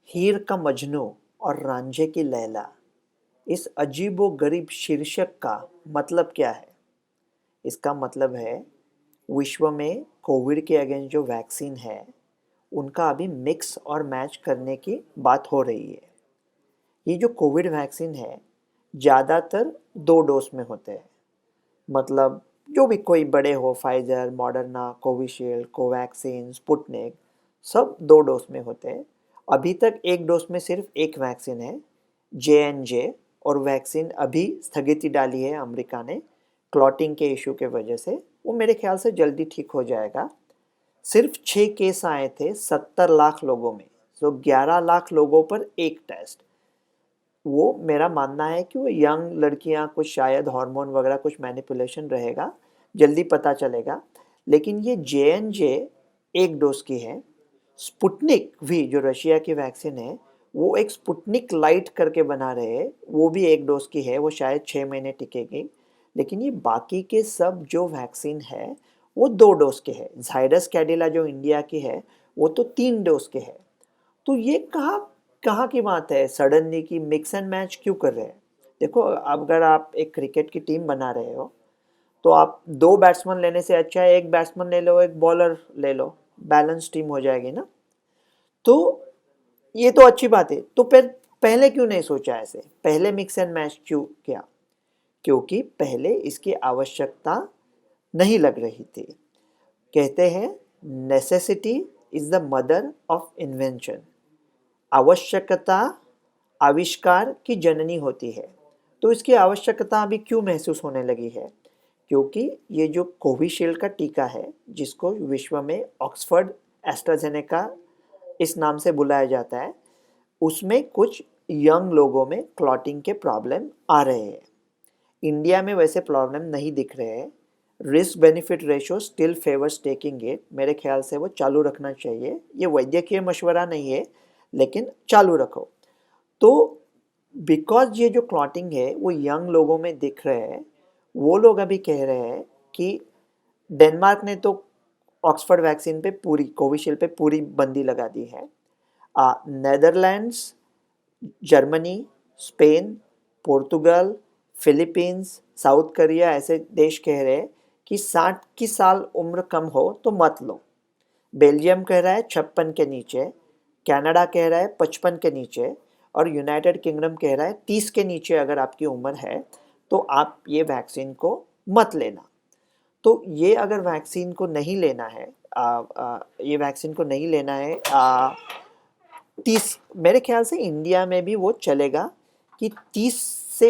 हीर का मजनू और रांझे की लैला, इस अजीबो-गरीब शीर्षक का मतलब क्या है? इसका मतलब है विश्व में कोविड के अगेंस्ट जो वैक्सीन है, उनका अभी मिक्स और मैच करने की बात हो रही है। ये जो कोविड वैक्सीन है, ज़्यादातर 2 डोज़ में होते हैं। मतलब जो भी कोई बड़े हो Pfizer, Moderna, Covishield, Covaxin, Sputnik सब 2 डोज़ में होते हैं। अभी तक 1 डोज़ में सिर्फ एक वैक्सीन है, जे-एन-जे और वैक्सीन अभी स्थगिति डाली है अमेरिका ने क्लॉटिंग के इश्यू के वजह से। वो मेरे ख्याल से जल्दी ठीक हो जाएगा। सिर्फ 6 केस आए थे 70 लाख लोगों में, तो 11 लाख लोगों पर एक टेस्ट। वो मेरा मानना है कि वो यंग लड़कियां कुछ शायद हार्मोन वगैरह कुछ मैनिपुलेशन रहेगा, जल्दी पता चलेगा। लेकिन ये जे-एन-जे 1 डोज़ की है। स्पुतनिक भी जो रशिया की वैक्सीन है, वो एक स्पुतनिक लाइट करके बना रहे हैं, वो भी 1 डोज़ की है, वो शायद 6 महीने टिकेगी। लेकिन ये बाकी के सब जो वैक्सीन है, वो 2 डोज़ के है। ज़ायडस कैडिला जो इंडिया की है, वो तो 3 डोज़ के है। तो ये कहाँ कहाँ की बात है सडनली कि मिक्स एंड मैच क्यों कर रहे हैं? देखो, अब अगर आप एक क्रिकेट की टीम बना रहे हो, तो आप 2 बैट्समैन लेने से अच्छा है 1 बैट्समैन ले लो, 1 बॉलर ले लो, बैलेंस टीम हो जाएगी ना। तो ये तो अच्छी बात है। तो फिर पहले क्यों नहीं सोचा ऐसे? पहले मिक्स एंड मैच क्यों किया? क्योंकि पहले इसकी आवश्यकता नहीं लग रही थी। कहते हैं necessity is the mother of invention. आवश्यकता आविष्कार की जननी होती है। तो इसकी आवश्यकता अभी क्यों महसूस होने लगी है? क्योंकि ये जो कोविशील्ड का टीका है, जिसको विश्व में ऑक्सफर्ड एस्ट्राजेनेका इस नाम से बुलाया जाता है, उसमें कुछ यंग लोगों में क्लॉटिंग के प्रॉब्लम आ रहे हैं। इंडिया में वैसे प्रॉब्लम नहीं दिख रहे हैं। Risk benefit ratio still favours taking it. मेरे ख्याल से वो चालू रखना चाहिए। ये वैद्यकीय मशवरा नहीं है, लेकिन चालू रखो। तो बिकॉज ये जो क्लॉटिंग है वो यंग लोगों में दिख रहे हैं, वो लोग अभी कह रहे हैं कि डेनमार्क ने तो ऑक्सफर्ड वैक्सीन पे पूरी कोविशील्ड पे पूरी बंदी लगा दी है। Netherlands, Germany, Spain, Portugal, Philippines, south Korea ऐसे देश कह रहे हैं कि 60 की साल उम्र कम हो तो मत लो। बेल्जियम कह रहा है 56 के नीचे, कनाडा कह रहा है 55 के नीचे और यूनाइटेड किंगडम कह रहा है 30 के नीचे अगर आपकी उम्र है तो आप ये वैक्सीन को मत लेना। तो ये अगर वैक्सीन को नहीं लेना है, ये वैक्सीन को नहीं लेना है, 30 मेरे ख्याल से इंडिया में भी वो चलेगा कि 30 से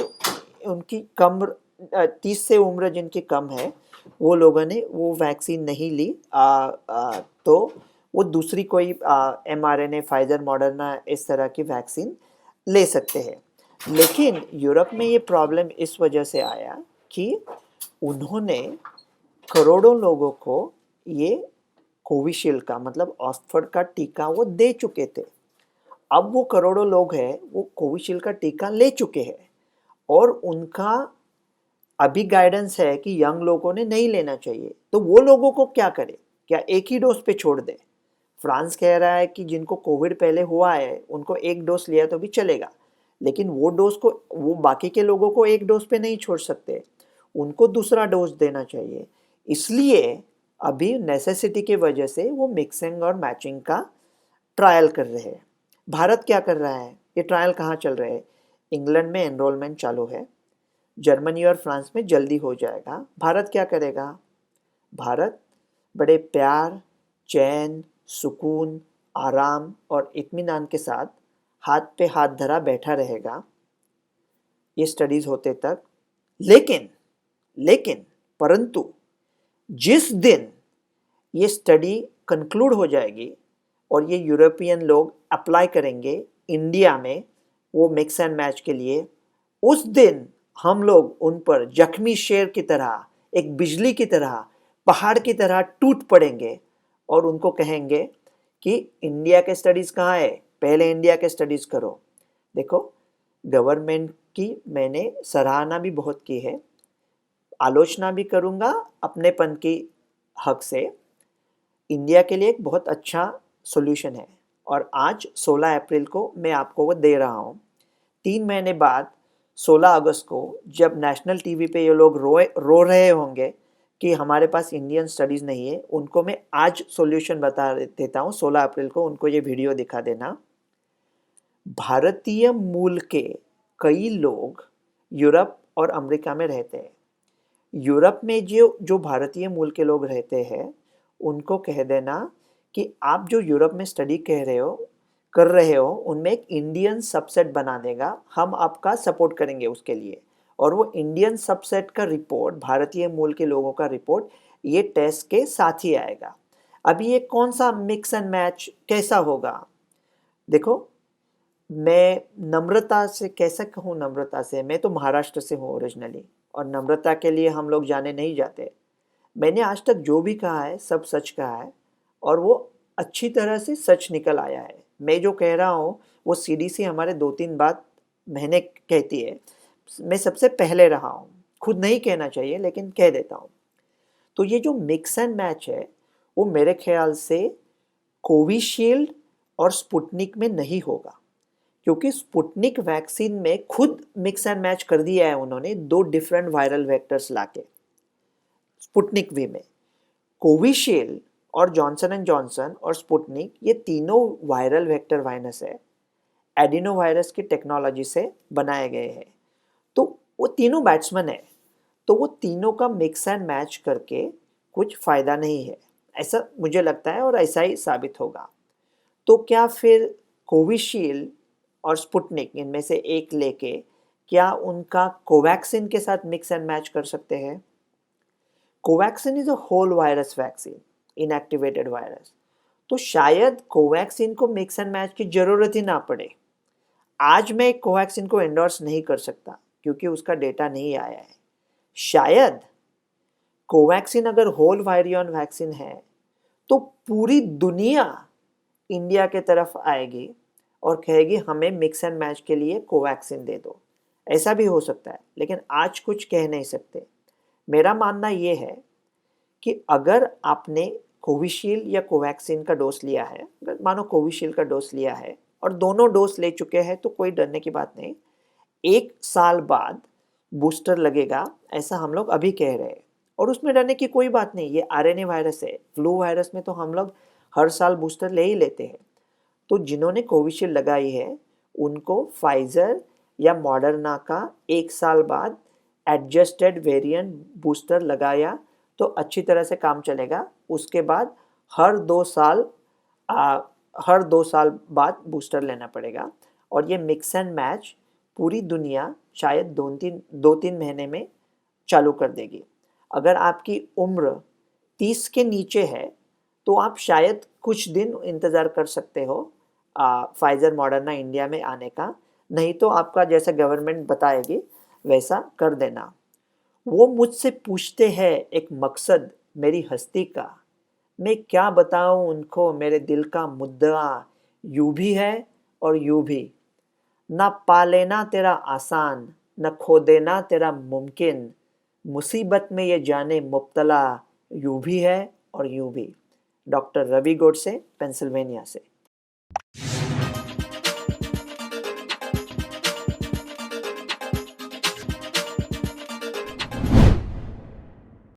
उनकी कम 30 से उम्र जिनकी कम है वो लोगों ने वो वैक्सीन नहीं ली, तो वो दूसरी कोई mRNA फाइजर मॉडर्ना इस तरह की वैक्सीन ले सकते हैं। लेकिन यूरोप में ये प्रॉब्लम इस वजह से आया कि उन्होंने करोड़ों लोगों को ये कोविशील्ड का मतलब ऑक्सफर्ड का टीका वो दे चुके थे। अब वो करोड़ों लोग हैं वो कोविशील्ड का टीका ले चुके हैं और उनका अभी गाइडेंस है कि यंग लोगों ने नहीं लेना चाहिए। तो वो लोगों को क्या करे? क्या एक ही डोज पे छोड़ दे? फ्रांस कह रहा है कि जिनको कोविड पहले हुआ है उनको 1 डोज लिया तो भी चलेगा, लेकिन वो डोज को वो बाकी के लोगों को 1 डोज पे नहीं छोड़ सकते, उनको दूसरा डोज देना चाहिए। इसलिए अभी नेसेसिटी की वजह से वो मिक्सिंग और मैचिंग का ट्रायल कर रहे हैं। भारत क्या कर रहा है? ये ट्रायल कहाँ चल रहे हैं? इंग्लैंड में एनरोलमेंट चालू है, जर्मनी और फ्रांस में जल्दी हो जाएगा। भारत क्या करेगा? भारत बड़े प्यार, चैन, सुकून, आराम और इत्मीनान के साथ हाथ पे हाथ धरा बैठा रहेगा ये स्टडीज होते तक। लेकिन लेकिन परंतु जिस दिन ये स्टडी कंक्लूड हो जाएगी और ये यूरोपियन लोग अप्लाई करेंगे इंडिया में वो मिक्स एंड मैच के लिए, उस दिन हम लोग उन पर जख्मी शेर की तरह, एक बिजली की तरह, पहाड़ की तरह टूट पड़ेंगे और उनको कहेंगे कि इंडिया के स्टडीज़ कहाँ है, पहले इंडिया के स्टडीज़ करो। देखो, गवर्नमेंट की मैंने सराहना भी बहुत की है, आलोचना भी करूँगा अपनेपन की हक से। इंडिया के लिए एक बहुत अच्छा सॉल्यूशन है और आज 16 अप्रैल को मैं आपको वो दे रहा हूँ। 3 महीने बाद 16 अगस्त को जब नेशनल टीवी पे ये लोग रो रहे होंगे कि हमारे पास इंडियन स्टडीज़ नहीं है, उनको मैं आज सॉल्यूशन बता देता हूँ। 16 अप्रैल को उनको ये वीडियो दिखा देना। भारतीय मूल के कई लोग यूरोप और अमेरिका में रहते हैं। यूरोप में जो जो भारतीय मूल के लोग रहते हैं, उनको कह देना कि आप जो यूरोप में स्टडी कर रहे हो, उनमें एक इंडियन सबसेट बना देगा, हम आपका सपोर्ट करेंगे उसके लिए। और वो इंडियन सबसेट का रिपोर्ट, भारतीय मूल के लोगों का रिपोर्ट, ये टेस्ट के साथ ही आएगा। अभी ये कौन सा मिक्स एंड मैच कैसा होगा? देखो, मैं नम्रता से कैसे कहूँ, नम्रता से, मैं तो महाराष्ट्र से हूँ ओरिजिनली, और नम्रता के लिए हम लोग जाने नहीं जाते। मैंने आज तक जो भी कहा है सब सच कहा है, और वो अच्छी तरह से सच निकल आया है। मैं जो कह रहा हूँ वो सीडीसी हमारे 2-3 बात महीने कहती है। मैं सबसे पहले रहा हूँ, खुद नहीं कहना चाहिए लेकिन कह देता हूँ। तो ये जो मिक्स एंड मैच है, वो मेरे ख्याल से कोविशील्ड और स्पुतनिक में नहीं होगा, क्योंकि स्पुतनिक वैक्सीन में खुद मिक्स एंड मैच कर दिया है उन्होंने, 2 डिफरेंट वायरल वेक्टर्स लाके स्पुतनिक वी में। कोविशील्ड और जॉनसन एंड जॉनसन और स्पुतनिक, ये तीनों वायरल वेक्टर वायरस है, एडिनो वायरस की टेक्नोलॉजी से बनाए गए हैं। तो वो तीनों बैट्समैन है, तो वो तीनों का मिक्स एंड मैच करके कुछ फ़ायदा नहीं है, ऐसा मुझे लगता है, और ऐसा ही साबित होगा। तो क्या फिर कोविशील्ड और स्पुतनिक इनमें से एक लेके क्या उनका कोवैक्सीन के साथ मिक्स एंड मैच कर सकते हैं? Covaxin is a whole virus vaccine, inactivated virus. तो शायद कोवैक्सीन को मिक्स एंड मैच की ज़रूरत ही ना पड़े। आज मैं कोवैक्सीन को एंडोर्स नहीं कर सकता क्योंकि उसका डेटा नहीं आया है। शायद कोवैक्सीन अगर होल वायरियन वैक्सीन है तो पूरी दुनिया इंडिया के तरफ आएगी और कहेगी हमें मिक्स एंड मैच के लिए कोवैक्सीन दे दो। ऐसा भी हो सकता है, लेकिन आज कुछ कह नहीं सकते। मेरा मानना ये है कि अगर आपने कोविशील्ड या कोवैक्सीन का डोज लिया है, अगर मानो कोविशील्ड का डोज लिया है और दोनों डोज ले चुके हैं, तो कोई डरने की बात नहीं। 1 साल बाद बूस्टर लगेगा, ऐसा हम लोग अभी कह रहे हैं, और उसमें डरने की कोई बात नहीं। ये आरएनए वायरस है, फ्लू वायरस में तो हम लोग हर साल बूस्टर ले ही लेते हैं। तो जिन्होंने कोविशील्ड लगाई है, उनको फाइजर या मॉडर्ना का 1 साल बाद एडजस्टेड वेरिएंट बूस्टर लगाया तो अच्छी तरह से काम चलेगा। उसके बाद हर 2 साल हर 2 साल बाद बूस्टर लेना पड़ेगा, और ये मिक्स एंड मैच पूरी दुनिया शायद 2-3 महीने में चालू कर देगी। अगर आपकी उम्र 30 के नीचे है तो आप शायद कुछ दिन इंतज़ार कर सकते हो फाइजर मॉडर्ना इंडिया में आने का, नहीं तो आपका जैसा गवर्नमेंट बताएगी वैसा कर देना। वो मुझसे पूछते हैं एक मकसद मेरी हस्ती का, मैं क्या बताऊं उनको मेरे दिल का मुद्दा, यूं भी है और यूं भी। ना पा लेना तेरा आसान, न खो देना तेरा मुमकिन, मुसीबत में ये जाने मुब्तला, यूं भी है और यूं भी। डॉक्टर रवि गोडसे, पेंसिल्वेनिया से।